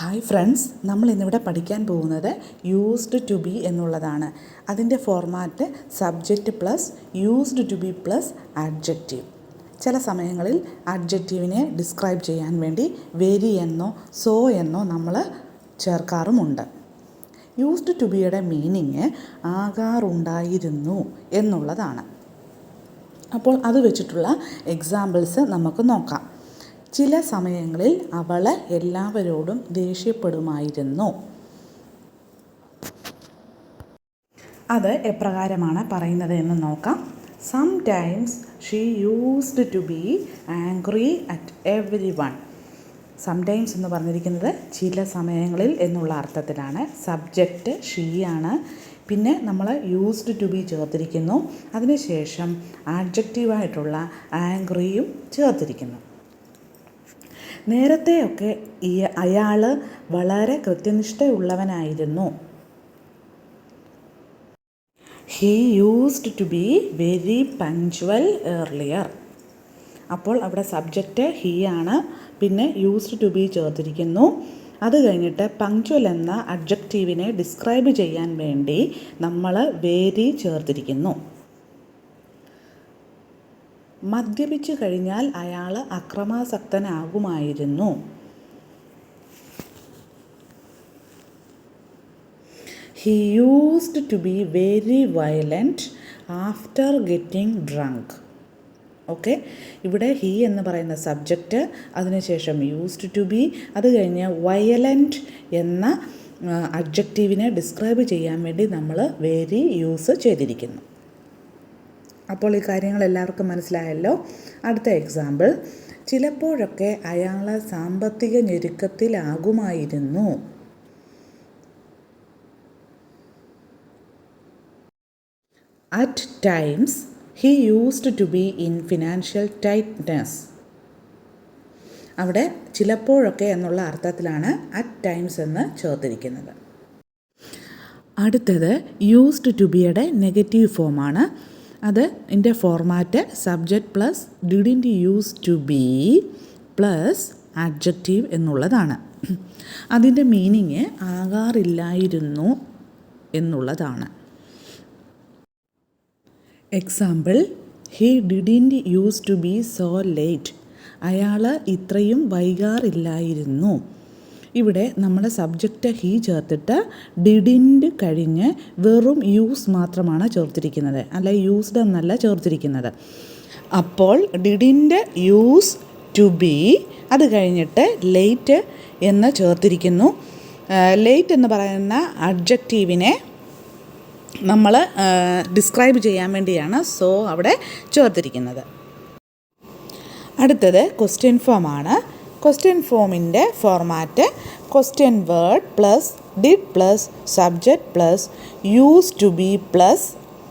Hi friends, നമ്മൾ ഇന്നിവിടെ പഠിക്കാൻ പോകുന്നത് യൂസ്ഡ് ടു ബി എന്നുള്ളതാണ്. അതിൻ്റെ format subject plus used to be plus adjective. ചില സമയങ്ങളിൽ ആഡ്ജക്റ്റീവിനെ ഡിസ്ക്രൈബ് ചെയ്യാൻ വേണ്ടി വെരി എന്നോ സോ എന്നോ നമ്മൾ ചേർക്കാറുമുണ്ട്. യൂസ്ഡ് ടു ബിയുടെ മീനിങ് ആകാറുണ്ടായിരുന്നു എന്നുള്ളതാണ്. അപ്പോൾ അത് വെച്ചിട്ടുള്ള എക്സാമ്പിൾസ് നമുക്ക് നോക്കാം. ചില സമയങ്ങളിൽ അവൾ എല്ലാവരോടും ദേഷ്യപ്പെടുമായിരുന്നു. അത് എപ്രകാരമാണ് പറയുന്നത് എന്ന് നോക്കാം. Sometimes she used to be angry at everyone. Sometimes എന്ന് പറഞ്ഞിരിക്കുന്നത് ചില സമയങ്ങളിൽ എന്നുള്ള അർത്ഥത്തിലാണ്. സബ്ജക്റ്റ് ഷീയാണ്. പിന്നെ നമ്മൾ യൂസ്ഡ് ടു ബി ചേർത്തിരിക്കുന്നു. അതിനുശേഷം ആഡ്ജക്റ്റീവായിട്ടുള്ള ആംഗ്രിയും ചേർത്തിരിക്കുന്നു. നേരത്തെയൊക്കെ അയാൾ വളരെ കൃത്യനിഷ്ഠയുള്ളവനായിരുന്നു. He used to be very punctual earlier. അപ്പോൾ അവിടെ സബ്ജക്റ്റ് ഹീ ആണ്. പിന്നെ യൂസ്ഡ് ടു ബി ചേർത്തിരിക്കുന്നു. അത് കഴിഞ്ഞിട്ട് പങ്ക്ച്വൽ എന്ന അഡ്ജക്റ്റീവിനെ ഡിസ്ക്രൈബ് ചെയ്യാൻ വേണ്ടി നമ്മൾ വെരി ചേർത്തിരിക്കുന്നു. മദ്യപിച്ചു കഴിഞ്ഞാൽ അയാൾ അക്രമാസക്തനാകുമായിരുന്നു. He used to be very violent after getting drunk. Okay, ഇവിടെ ഹി എന്ന് പറയുന്ന സബ്ജക്റ്റ്, അതിനുശേഷം യൂസ്ഡ് ടു ബി, അത് കഴിഞ്ഞ് വയലൻറ്റ് എന്ന അഡ്ജക്റ്റീവിനെ ഡിസ്ക്രൈബ് ചെയ്യാൻ വേണ്ടി നമ്മൾ വെരി യൂസ് ചെയ്തിരിക്കുന്നു. അപ്പോൾ ഈ കാര്യങ്ങൾ എല്ലാവർക്കും മനസ്സിലായല്ലോ. അടുത്ത എക്സാമ്പിൾ, ചിലപ്പോഴൊക്കെ അയാൾ സാമ്പത്തിക ഞെരുക്കത്തിലാകുമായിരുന്നു. At times he used to be in financial tightness. അവിടെ ചിലപ്പോഴൊക്കെ എന്നുള്ള അർത്ഥത്തിലാണ് അറ്റ് ടൈംസ് എന്ന് ചേർത്തിരിക്കുന്നത്. അടുത്തത് യൂസ്ഡ് ടു ബിയുടെ നെഗറ്റീവ് ഫോമാണ്. അത് ഇതിൻ്റെ format subject plus didn't use to be plus adjective എന്നുള്ളതാണ്. അതിൻ്റെ മീനിങ് ആകാറില്ലായിരുന്നു എന്നുള്ളതാണ്. Example, he didn't use to be so late. അയാൾ ഇത്രയും വൈകാറില്ലായിരുന്നു. ഇവിടെ നമ്മൾ സബ്ജക്റ്റ് ഹീ ചേർത്തിട്ട് ഡിഡിൻറ്റ് കഴിഞ്ഞ് വെറും യൂസ് മാത്രമാണ് ചേർത്തിരിക്കുന്നത്, അല്ല യൂസ്ഡ് എന്നല്ല ചേർത്തിരിക്കുന്നത്. അപ്പോൾ ഡിഡിൻറ്റ് യൂസ് ടു ബി, അത് കഴിഞ്ഞിട്ട് ലേറ്റ് എന്ന് ചേർത്തിരിക്കുന്നു. ലേറ്റ് എന്ന് പറയുന്ന അഡ്ജക്റ്റീവിനെ നമ്മൾ ഡിസ്ക്രൈബ് ചെയ്യാൻ വേണ്ടിയാണ് സോ അവിടെ ചേർത്തിരിക്കുന്നത്. അടുത്തത് ക്വസ്റ്റ്യൻ ഫോമാണ്. ക്വസ്റ്റ്യൻ ഫോമിൻ്റെ format question word plus did plus subject plus use to be plus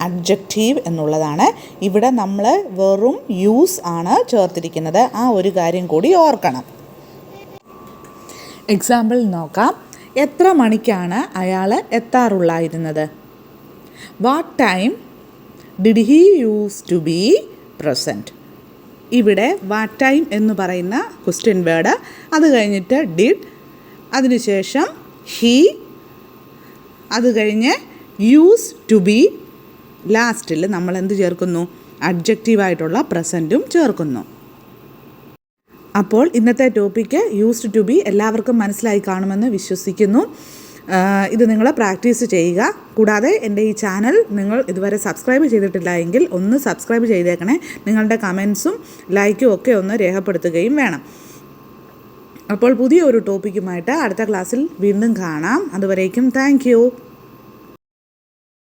adjective എന്നുള്ളതാണ്. ഇവിടെ നമ്മൾ വെറും യൂസ് ആണ് ചേർത്തിരിക്കുന്നത്. ആ ഒരു കാര്യം കൂടി ഓർക്കണം. എക്സാമ്പിൾ നോക്കാം. എത്ര മണിക്കാണ് അയാൾ എത്താറുള്ളായിരുന്നത്? What time did he use to be present. ഇവിടെ വാട്ട് ടൈം എന്ന് പറയുന്ന ക്വസ്റ്റ്യൻ വേർഡ്, അത് കഴിഞ്ഞിട്ട് ഡിഡ്, അതിനുശേഷം ഹീ, അത് കഴിഞ്ഞ് യൂസ് ടു ബി, ലാസ്റ്റിൽ നമ്മൾ എന്ത് ചേർക്കുന്നു? അഡ്ജക്റ്റീവായിട്ടുള്ള പ്രസൻറ്റും ചേർക്കുന്നു. അപ്പോൾ ഇന്നത്തെ ടോപ്പിക്ക് യൂസ്ഡ് ടു ബി എല്ലാവർക്കും മനസ്സിലായി കാണുമെന്ന് വിശ്വസിക്കുന്നു. ഇത് നിങ്ങൾ പ്രാക്ടീസ് ചെയ്യുക. കൂടാതെ എൻ്റെ ഈ ചാനൽ നിങ്ങൾ ഇതുവരെ സബ്സ്ക്രൈബ് ചെയ്തിട്ടില്ല എങ്കിൽ ഒന്ന് സബ്സ്ക്രൈബ് ചെയ്തേക്കണേ. നിങ്ങളുടെ കമൻസും ലൈക്കും ഒക്കെ ഒന്ന് രേഖപ്പെടുത്തുകയും വേണം. അപ്പോൾ പുതിയ ഒരു ടോപ്പിക്കുമായിട്ട് അടുത്ത ക്ലാസ്സിൽ വീണ്ടും കാണാം. അതുവരേക്കും താങ്ക് യു.